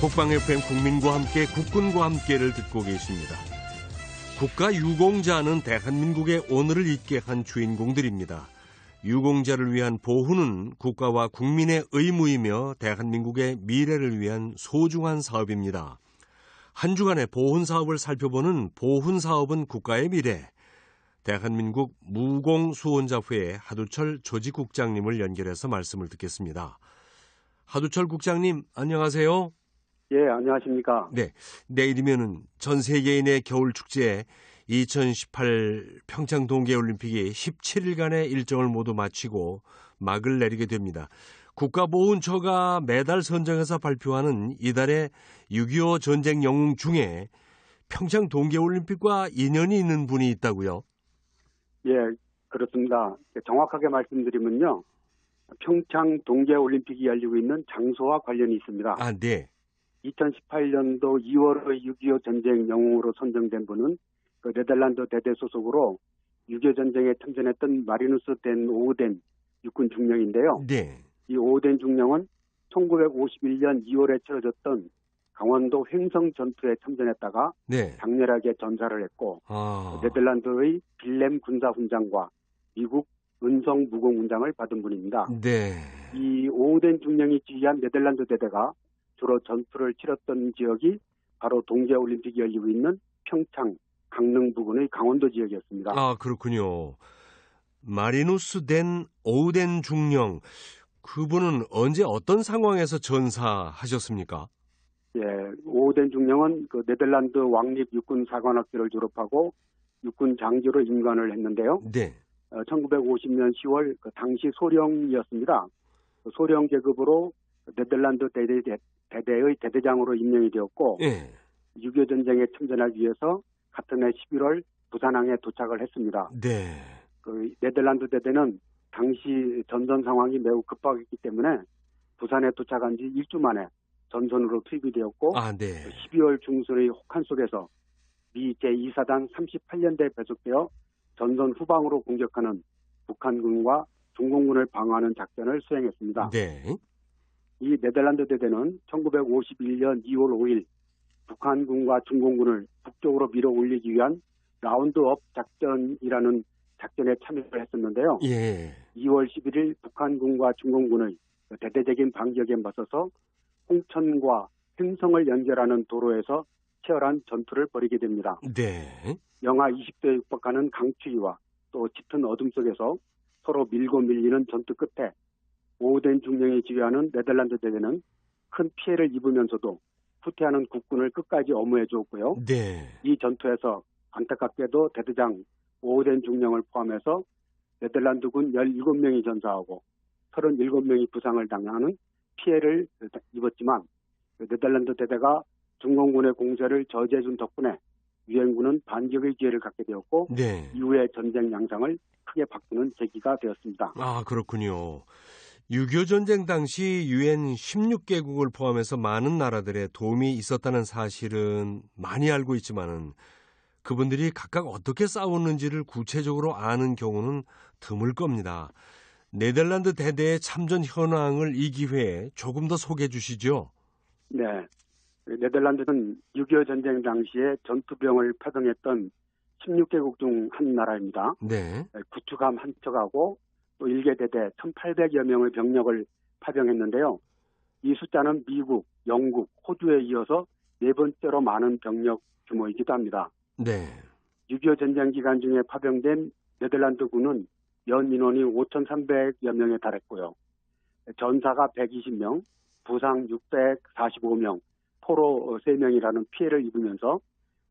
국방 FM 국민과 함께 국군과 함께를 듣고 계십니다. 국가 유공자는 대한민국의 오늘을 있게 한 주인공들입니다. 유공자를 위한 보훈은 국가와 국민의 의무이며 대한민국의 미래를 위한 소중한 사업입니다. 한 주간의 보훈 사업을 살펴보는 보훈 사업은 국가의 미래. 대한민국 무공수혼자회 하두철 조직국장님을 연결해서 말씀을 듣겠습니다. 하두철 국장님, 안녕하세요. 예, 안녕하십니까. 네, 내일이면은 전 세계인의 겨울축제 2018 평창 동계올림픽이 17일간의 일정을 모두 마치고 막을 내리게 됩니다. 국가보훈처가 매달 선정해서 발표하는 이달의 6.25 전쟁 영웅 중에 평창 동계올림픽과 인연이 있는 분이 있다고요? 예, 그렇습니다. 정확하게 말씀드리면요. 평창 동계올림픽이 열리고 있는 장소와 관련이 있습니다. 아, 네. 2018년도 2월의 6.25 전쟁 영웅으로 선정된 분은 그 네덜란드 대대 소속으로 6.25 전쟁에 참전했던 마리누스 덴 오우덴 육군 중령인데요. 네. 이 오우덴 중령은 1951년 2월에 치러졌던 강원도 횡성 전투에 참전했다가 네. 장렬하게 전사를 했고 네덜란드의 빌렘 군사훈장과 미국 은성 무공훈장을 받은 분입니다. 네. 이 오우덴 중령이 지휘한 네덜란드 대대가 주로 전투를 치렀던 지역이 바로 동계올림픽이 열리고 있는 평창, 강릉 부근의 강원도 지역이었습니다. 아, 그렇군요. 마리누스 덴 오우덴 중령, 그분은 언제 어떤 상황에서 전사하셨습니까? 예, 오우덴 중령은 그 네덜란드 왕립 육군 사관학교를 졸업하고 육군 장교로 임관을 했는데요. 네. 1950년 10월 그 당시 소령이었습니다. 소령 계급으로 네덜란드 대대의 대대장으로 임명이 되었고 네. 6.25 전쟁에 참전하기 위해서 같은 해 11월 부산항에 도착을 했습니다. 네. 그 네덜란드 대대는 당시 전선 상황이 매우 급박했기 때문에 부산에 도착한 지 1주 만에 전선으로 투입이 되었고 아, 네. 12월 중순의 혹한 속에서 미 제2사단 38년대에 배속되어 전선 후방으로 공격하는 북한군과 중공군을 방어하는 작전을 수행했습니다. 네. 이 네덜란드 대대는 1951년 2월 5일 북한군과 중공군을 북쪽으로 밀어 올리기 위한 라운드업 작전이라는 작전에 참여를 했었는데요. 예. 2월 11일 북한군과 중공군의 대대적인 반격에 맞서서 홍천과 횡성을 연결하는 도로에서 치열한 전투를 벌이게 됩니다. 네. 영하 20도에 육박하는 강추위와 또 짙은 어둠 속에서 서로 밀고 밀리는 전투 끝에 오우덴 중령이 지휘하는 네덜란드 대대는 큰 피해를 입으면서도 후퇴하는 국군을 끝까지 엄호해 주었고요. 네. 이 전투에서 안타깝게도 대대장 오우덴 중령을 포함해서 네덜란드군 17명이 전사하고 37명이 부상을 당하는 피해를 입었지만 네덜란드 대대가 중공군의 공세를 저지해준 덕분에 유엔군은 반격의 기회를 갖게 되었고 네. 이후의 전쟁 양상을 크게 바꾸는 계기가 되었습니다. 아, 그렇군요. 6.25 전쟁 당시 유엔 16개국을 포함해서 많은 나라들의 도움이 있었다는 사실은 많이 알고 있지만은 그분들이 각각 어떻게 싸웠는지를 구체적으로 아는 경우는 드물 겁니다. 네덜란드 대대의 참전 현황을 이 기회에 조금 더 소개해 주시죠. 네. 네덜란드는 6.25 전쟁 당시에 전투병을 파병했던 16개국 중 한 나라입니다. 네. 구축함 한 척하고 또 1개 대대 1,800여 명의 병력을 파병했는데요. 이 숫자는 미국, 영국, 호주에 이어서 네 번째로 많은 병력 규모이기도 합니다. 네. 6.25 전쟁 기간 중에 파병된 네덜란드군은 연 인원이 5,300여 명에 달했고요. 전사가 120명, 부상 645명, 포로 3명이라는 피해를 입으면서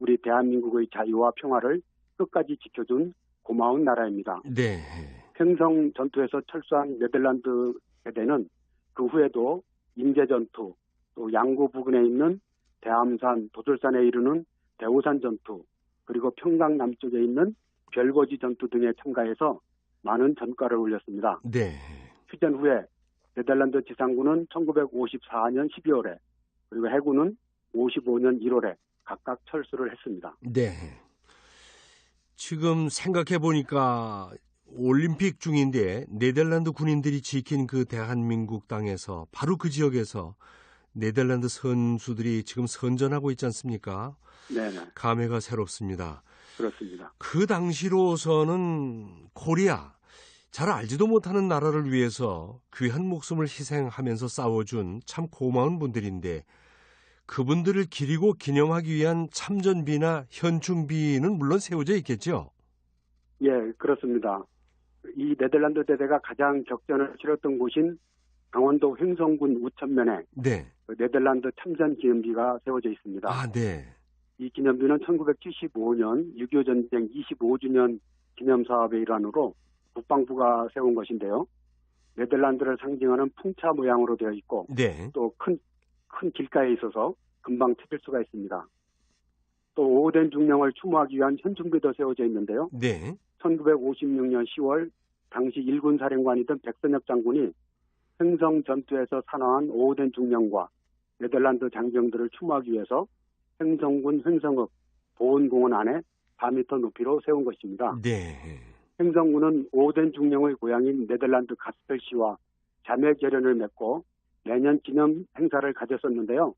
우리 대한민국의 자유와 평화를 끝까지 지켜준 고마운 나라입니다. 네. 횡성 전투에서 철수한 네덜란드 대대는 그 후에도 인제전투, 또 양구 부근에 있는 대암산, 도돌산에 이르는 대오산 전투, 그리고 평강 남쪽에 있는 별거지 전투 등에 참가해서 많은 전과를 올렸습니다. 네. 휴전 후에 네덜란드 지상군은 1954년 12월에 그리고 해군은 55년 1월에 각각 철수를 했습니다. 네. 지금 생각해 보니까 올림픽 중인데 네덜란드 군인들이 지킨 그 대한민국 땅에서 바로 그 지역에서 네덜란드 선수들이 지금 선전하고 있지 않습니까? 네네. 감회가 새롭습니다. 그렇습니다. 그 당시로서는 코리아, 잘 알지도 못하는 나라를 위해서 귀한 목숨을 희생하면서 싸워준 참 고마운 분들인데 그분들을 기리고 기념하기 위한 참전비나 현충비는 물론 세워져 있겠죠? 예, 그렇습니다. 이 네덜란드 대대가 가장 격전을 치렀던 곳인 강원도 횡성군 우천면에 네. 네덜란드 참전 기념비가 세워져 있습니다. 아, 네. 이 기념비는 1975년 6.25 전쟁 25주년 기념 사업의 일환으로 국방부가 세운 것인데요. 네덜란드를 상징하는 풍차 모양으로 되어 있고 네. 또 큰 길가에 있어서 금방 찾을 수가 있습니다. 또 오된 중령을 추모하기 위한 현충비도 세워져 있는데요. 네. 1956년 10월 당시 일군 사령관이던 백선엽 장군이 횡성 전투에서 사망한 오된 중령과 네덜란드 장병들을 추모하기 위해서 횡성군 횡성읍 보훈공원 안에 4m 높이로 세운 것입니다. 네. 횡성군은 오된 중령의 고향인 네덜란드 가스펠시와 자매 결연을 맺고 매년 기념 행사를 가졌었는데요.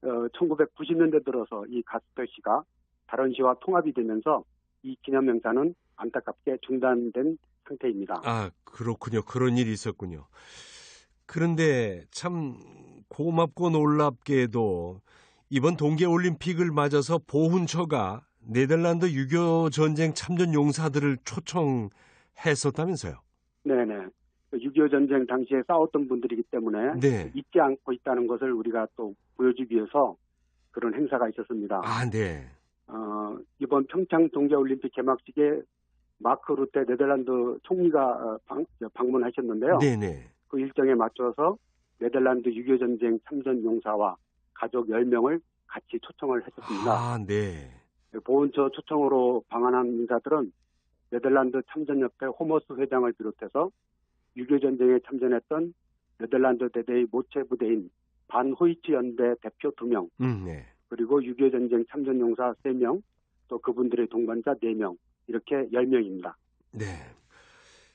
1990년대 들어서 이 가스펠시가 다른 시와 통합이 되면서 이 기념 행사는 안타깝게 중단된 상태입니다. 아, 그렇군요. 그런 일이 있었군요. 그런데 참 고맙고 놀랍게도 이번 동계올림픽을 맞아서 보훈처가 네덜란드 6.25 전쟁 참전 용사들을 초청했었다면서요? 네네. 6.25 전쟁 당시에 싸웠던 분들이기 때문에 네. 잊지 않고 있다는 것을 우리가 또 보여주기 위해서 그런 행사가 있었습니다. 아, 네. 이번 평창 동계올림픽 개막식에 마크 루테 네덜란드 총리가 방문하셨는데요. 네네. 그 일정에 맞춰서 네덜란드 6.25 전쟁 참전 용사와 가족 10명을 같이 초청을 했었습니다. 아, 네. 보훈처 초청으로 방한한 인사들은 네덜란드 참전협회 호머스 회장을 비롯해서 6.25 전쟁에 참전했던 네덜란드 대대의 모체 부대인 반 호이츠 연대 대표 2명, 네. 그리고 6.25 전쟁 참전 용사 3명, 또 그분들의 동반자 4명, 이렇게 10명입니다. 네.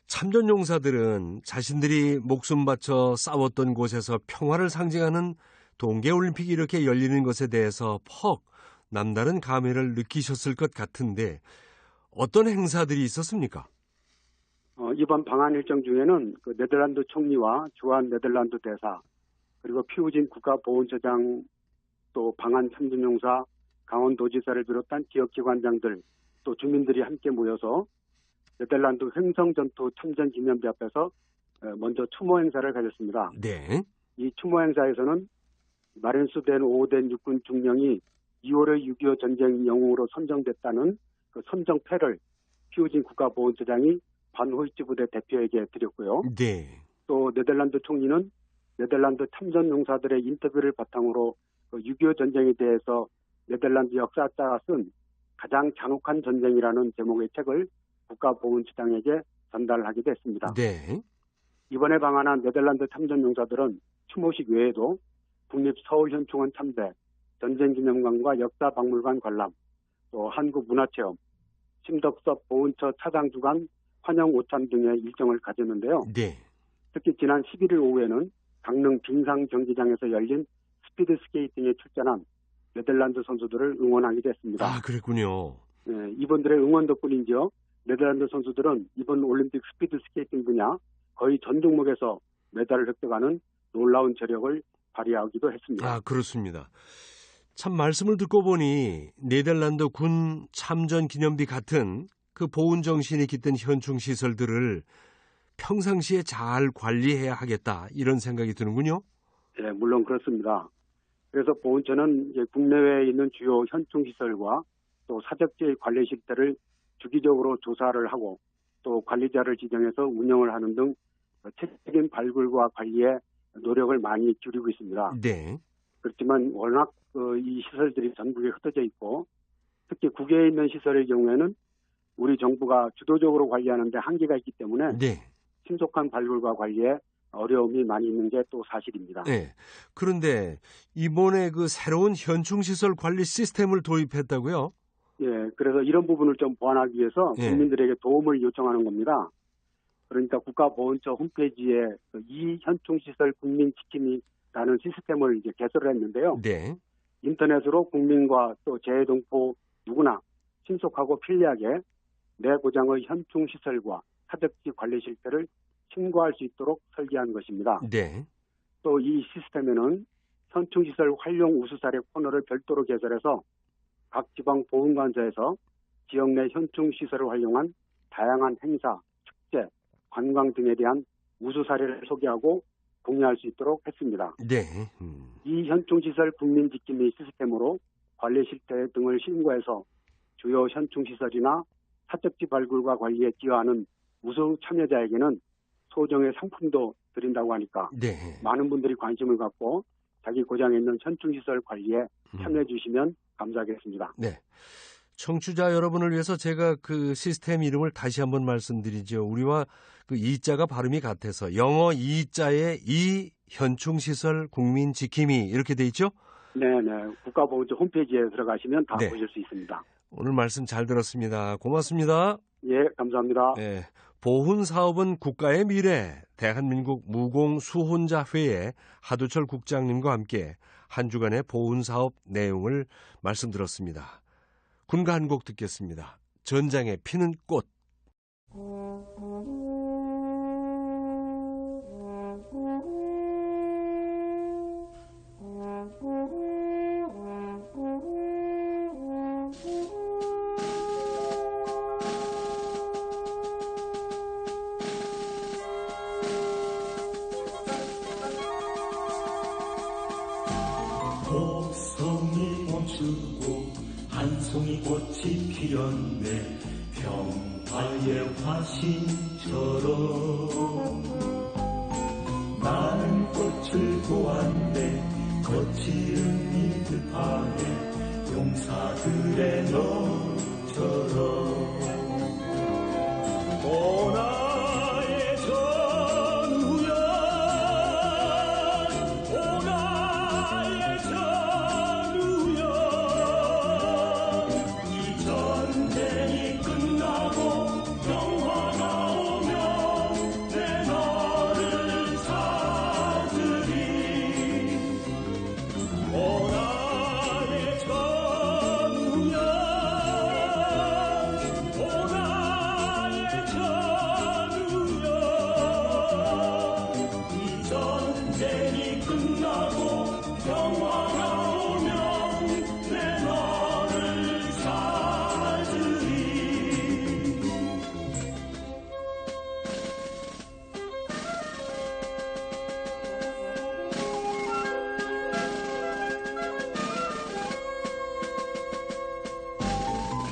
참전 용사들은 자신들이 목숨 바쳐 싸웠던 곳에서 평화를 상징하는 동계올림픽이 이렇게 열리는 것에 대해서 퍽 남다른 감회를 느끼셨을 것 같은데 어떤 행사들이 있었습니까? 이번 방한 일정 중에는 그 네덜란드 총리와 주한 네덜란드 대사, 그리고 피우진 국가보훈처장, 또 방한 참전용사, 강원도지사를 비롯한 지역기관장들, 또 주민들이 함께 모여서 네덜란드 횡성전투 참전기념비 앞에서 먼저 추모 행사를 가졌습니다. 네. 이 추모 행사에서는 마린수된 오된 육군 중령이 2월의 6.25 전쟁 영웅으로 선정됐다는 그 선정패를 피우진 국가보훈처장이 반호이츠 부대 대표에게 드렸고요. 네. 또 네덜란드 총리는 네덜란드 참전 용사들의 인터뷰를 바탕으로 6.25 전쟁에 대해서 네덜란드 역사자가 쓴 가장 잔혹한 전쟁이라는 제목의 책을 국가보훈처장에게 전달하기도 했습니다. 네. 이번에 방한한 네덜란드 참전 용사들은 추모식 외에도 국립서울현충원 참배, 전쟁기념관과 역사박물관 관람, 또 한국문화체험, 심덕섭 보훈처 차장주간 환영 오찬 등의 일정을 가졌는데요. 네. 특히 지난 11일 오후에는 강릉 빙상 경기장에서 열린 스피드 스케이팅에 출전한 네덜란드 선수들을 응원하기도 했습니다. 아, 그랬군요. 네, 이분들의 응원 덕분인지요. 네덜란드 선수들은 이번 올림픽 스피드 스케이팅 분야 거의 전 종목에서 메달을 획득하는 놀라운 저력을 발휘하기도 했습니다. 아, 그렇습니다. 참 말씀을 듣고 보니 네덜란드 군 참전 기념비 같은 그 보훈 정신이 깃든 현충 시설들을 평상시에 잘 관리해야 하겠다 이런 생각이 드는군요. 네, 물론 그렇습니다. 그래서 보훈처는 이제 국내외에 있는 주요 현충 시설과 또 사적지의 관리 실태를 주기적으로 조사를 하고 또 관리자를 지정해서 운영을 하는 등 책임 발굴과 관리에 노력을 많이 기울이고 있습니다. 네. 그렇지만 워낙 이 시설들이 전국에 흩어져 있고 특히 국외에 있는 시설의 경우에는 우리 정부가 주도적으로 관리하는 데 한계가 있기 때문에 네. 신속한 발굴과 관리에 어려움이 많이 있는 게 또 사실입니다. 네. 그런데 이번에 그 새로운 현충시설 관리 시스템을 도입했다고요? 예, 그래서 이런 부분을 좀 보완하기 위해서 예. 국민들에게 도움을 요청하는 겁니다. 그러니까 국가보훈처 홈페이지에 이 현충시설 국민 지킴이 라는 시스템을 이제 개설을 했는데요. 네. 인터넷으로 국민과 또 재해동포 누구나 신속하고 편리하게 내 고장의 현충시설과 사적지 관리 실태를 신고할 수 있도록 설계한 것입니다. 네. 또 이 시스템에는 현충시설 활용 우수 사례 코너를 별도로 개설해서 각 지방 보훈관서에서 지역 내 현충시설을 활용한 다양한 행사, 축제, 관광 등에 대한 우수 사례를 소개하고 공유할 수 있도록 했습니다. 네. 이 현충시설 국민지킴이 시스템으로 관리 실태 등을 신고해서 주요 현충시설이나 사적지 발굴과 관리에 기여하는 우수 참여자에게는 소정의 상품도 드린다고 하니까 네. 많은 분들이 관심을 갖고 자기 고장에 있는 현충시설 관리에 참여해 주시면 감사하겠습니다. 네. 청취자 여러분을 위해서 제가 그 시스템 이름을 다시 한번 말씀드리죠. 우리와 그 이자가 발음이 같아서 영어 이자에 이 현충시설 국민지킴이 이렇게 돼 있죠? 네네. 국가보훈처 홈페이지에 들어가시면 다 네. 보실 수 있습니다. 오늘 말씀 잘 들었습니다. 고맙습니다. 예, 감사합니다. 네. 보훈 사업은 국가의 미래. 대한민국 무공수혼자회의 하두철 국장님과 함께 한 주간의 보훈 사업 내용을 말씀드렸습니다. 군가 한 곡 듣겠습니다. 전장에 피는 꽃. 곡성이 멈추고 한 송이 꽃이 피었네. 평화의 화신처럼 나는 꽃을 보았네. 거칠은 이들 아래 용사들의 너처럼 오나의 전우야 오나의 전우야 이 전쟁이 끝나고 평화가 오면 내 너를 찾으리 오나의 전우야 오나의 전우야 이 전쟁이 끝나고 평화가 오면 내 너를 찾으리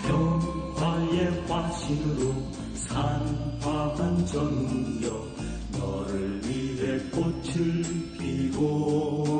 평화의 화신으로 산화한 전우여 너를 위해 꽃을 피고